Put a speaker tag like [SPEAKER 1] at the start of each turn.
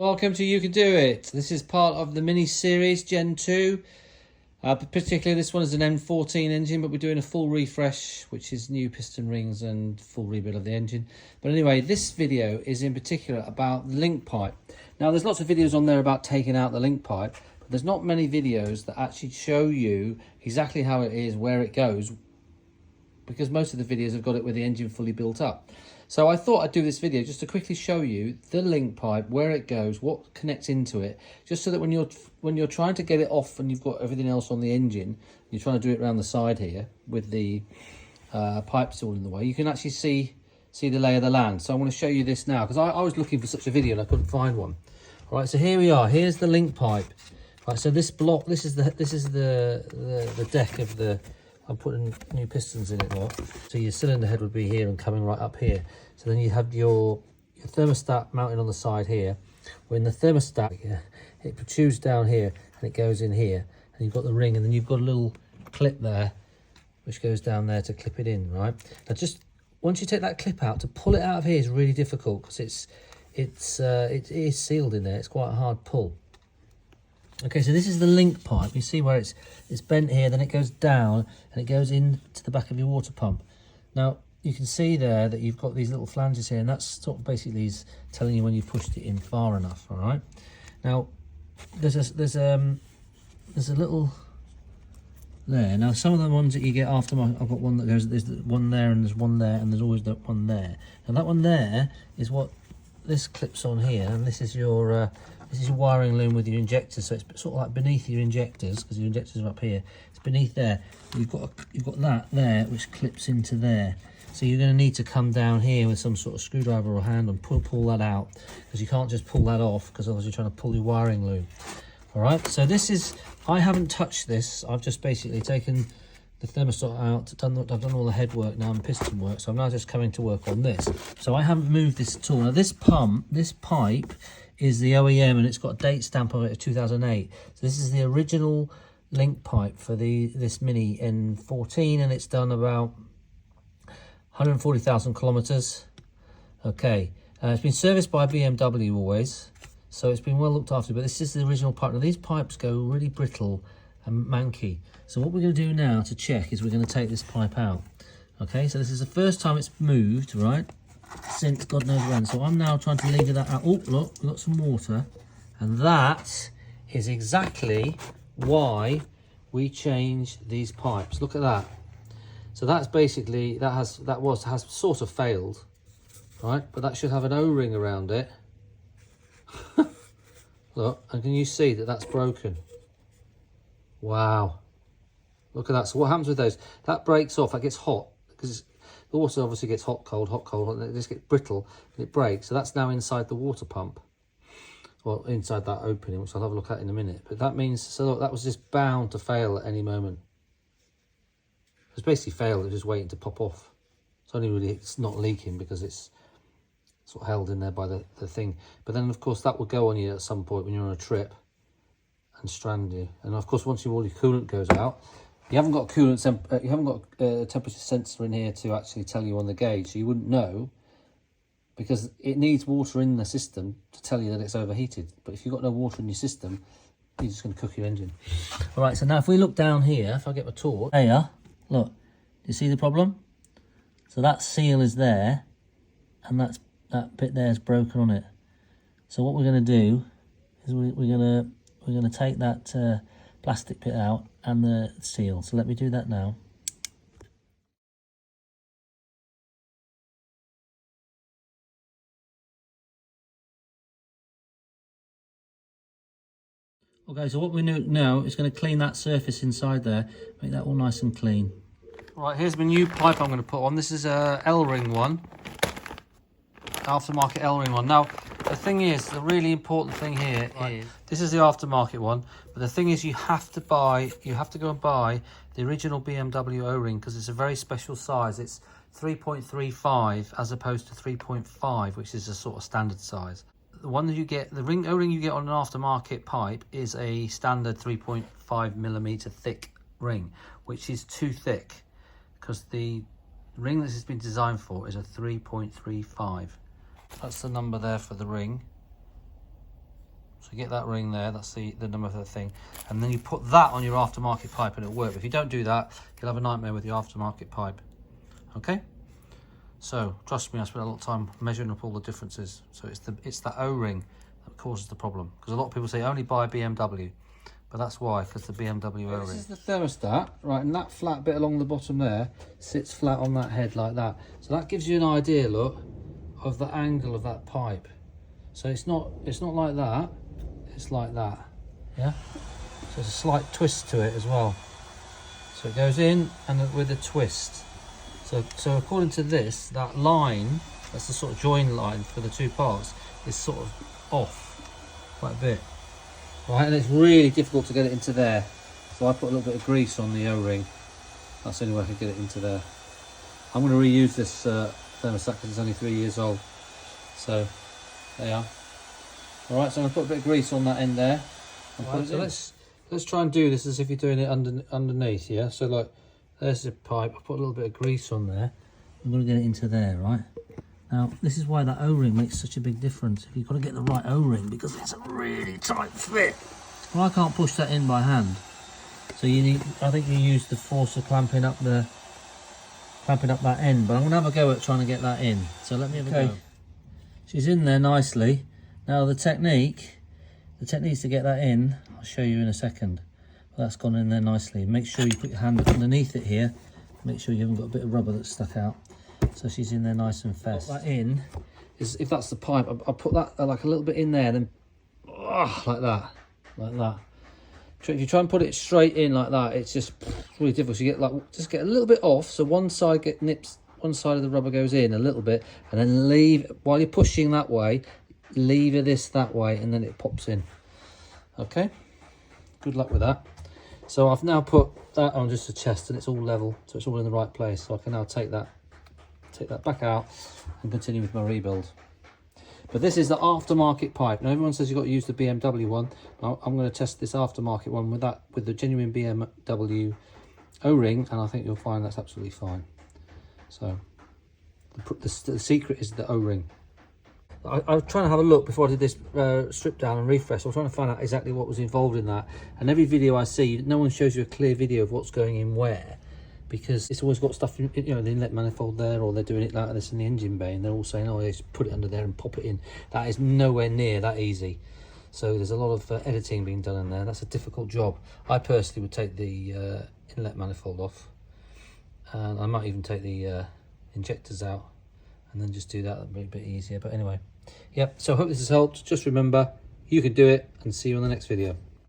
[SPEAKER 1] Welcome to You Can Do It. This is part of the mini series Gen 2. Particularly this one is an N14 engine, but we're doing a full refresh, which is new piston rings and full rebuild of the engine. But anyway, this video is in particular about the link pipe. Now there's lots of videos on there about taking out the link pipe, but there's not many videos that actually show you exactly how it is, where it goes, because most of the videos have got it with the engine fully built up. So I thought I'd do this video just to quickly show you the link pipe, where it goes, what connects into it, just so that when you're trying to get it off and you've got everything else on the engine, you're trying to do it around the side here with the pipes all in the way, you can actually see the lay of the land. So I want to show you this now, because I was looking for such a video and I couldn't find one. All right, so here we are. Here's the link pipe. Right, so this block, this is the deck of the. I'm putting new pistons in it now. So your cylinder head would be here and coming right up here. So then you have your thermostat mounted on the side here. When the thermostat, it protrudes down here and it goes in here. And you've got the ring, and then you've got a little clip there, which goes down there to clip it in, right? Now just, once you take that clip out, to pull it out of here is really difficult, because it is sealed in there. It's quite a hard pull. Okay, so this is the link pipe. You see where it's bent here, then it goes down and it goes into the back of your water pump. Now you can see there that you've got these little flanges here, and that's sort of basically is telling you when you pushed it in far enough. All right. Now there's a little there. Now some of the ones that you get aftermarket, I've got one that goes. There's one there, and there's one there, and there's always that one there. And that one there is what this clips on here, and this is your wiring loom with your injectors. So it's sort of like beneath your injectors, because your injectors are up here. It's beneath there. You've got that there, which clips into there. So you're going to need to come down here with some sort of screwdriver or hand and pull that out, because you can't just pull that off, because otherwise you're trying to pull your wiring loom. All right. So this is, I haven't touched this. I've just basically taken the thermostat out. I've done all the head work now and piston work. So I'm now just coming to work on this. So I haven't moved this at all. Now this pipe is the OEM, and it's got a date stamp on it of 2008. So this is the original link pipe for this Mini N14, and it's done about 140,000 kilometers. Okay, it's been serviced by BMW always, so it's been well looked after, but this is the original pipe. Now these pipes go really brittle and manky. So what we're going to do now to check is we're going to take this pipe out. Okay, so this is the first time it's moved, right, since God knows when. So I'm now trying to lever that out. Oh, look, we've got some water. And that is exactly why we changed these pipes. Look at that. So that's basically, has sort of failed, right? But that should have an O-ring around it. Look, and can you see that that's broken? Wow. Look at that. So what happens with those? That breaks off, that gets hot, because the water obviously gets hot, cold, and it just gets brittle and it breaks. So that's now inside the water pump, or inside that opening, which I'll have a look at in a minute. But that means, so look, that was just bound to fail at any moment. It's basically failed, it's just waiting to pop off. It's only really, it's not leaking because it's sort of held in there by the thing. But then of course that will go on you at some point when you're on a trip and strand you. And of course once all your coolant goes out, you haven't got a temperature sensor in here to actually tell you on the gauge, so you wouldn't know, because it needs water in the system to tell you that it's overheated. But if you've got no water in your system, you're just going to cook your engine. All right, so now if we look down here, if I get my torch, there, look, do you see the problem? So that seal is there, and that bit there is broken on it. So what we're going to do is we're going to take that plastic bit out and the seal. So let me do that now. Okay, so what we do now is going to clean that surface inside there, make that all nice and clean. Right, here's my new pipe I'm going to put on. This is a L-ring one, aftermarket L-ring one. Now, the thing is, the really important thing here is, this is the aftermarket one, but the thing is you have to go and buy the original BMW O-ring, because it's a very special size. It's 3.35 as opposed to 3.5, which is a sort of standard size. The one that you get, the O-ring you get on an aftermarket pipe, is a standard 3.5 millimeter thick ring, which is too thick, because the ring this has been designed for is a 3.35. That's the number there for the ring. So get that ring there, that's the number of the thing. And then you put that on your aftermarket pipe and it'll work. But if you don't do that, you'll have a nightmare with your aftermarket pipe. Okay? So, trust me, I spent a lot of time measuring up all the differences. So it's the O-ring that causes the problem. Because a lot of people say only buy BMW. But that's why, because the BMW O-ring. This is the thermostat, right, and that flat bit along the bottom there sits flat on that head like that. So that gives you an idea, look, of the angle of that pipe. So it's not like that, it's like that, yeah? So there's a slight twist to it as well. So it goes in and with a twist. So according to this, that line, that's the sort of join line for the two parts, is sort of off quite a bit. Right, and it's really difficult to get it into there. So I put a little bit of grease on the O-ring. That's the only way I can get it into there. I'm going to reuse this thermostat because it's only 3 years old. So, there you are. Alright, so I'm going to put a bit of grease on that end there. Right, so let's try and do this as if you're doing it underneath, yeah? So like, there's the pipe, I put a little bit of grease on there. I'm going to get it into there, right? Now, this is why that O-ring makes such a big difference. You've got to get the right O-ring because it's a really tight fit. Well, I can't push that in by hand. So you need, I think you use the force of clamping up that end. But I'm going to have a go at trying to get that in. So let me have a go. She's in there nicely. Now the technique to get that in, I'll show you in a second. Well, that's gone in there nicely. Make sure you put your hand underneath it here. Make sure you haven't got a bit of rubber that's stuck out. So she's in there nice and fast. Put that in, is if that's the pipe, I'll put that like a little bit in there, then like that. If you try and put it straight in like that, it's just really difficult. So you get like, just get a little bit off, so one side nips, one side of the rubber goes in a little bit, and then leave, while you're pushing that way, lever this that way, and then it pops in. Okay, good luck with that. So I've now put that on just a chest, and it's all level, so it's all in the right place. So I can now take that back out and continue with my rebuild. But this is the aftermarket pipe. Now everyone says you've got to use the BMW one. I'm going to test this aftermarket one with the genuine BMW O-ring, and I think you'll find that's absolutely fine. So the secret is the O-ring. I was trying to have a look before I did this strip down and refresh. I was trying to find out exactly what was involved in that. And every video I see, no one shows you a clear video of what's going in where, because it's always got stuff in, you know, the inlet manifold there, or they're doing it like this in the engine bay, and they're all saying, oh, just put it under there and pop it in. That is nowhere near that easy. So there's a lot of editing being done in there. That's a difficult job. I personally would take the inlet manifold off, and I might even take the injectors out, and then just do that a bit easier. But anyway, yeah, so I hope this has helped. Just remember, you can do it, and see you on the next video.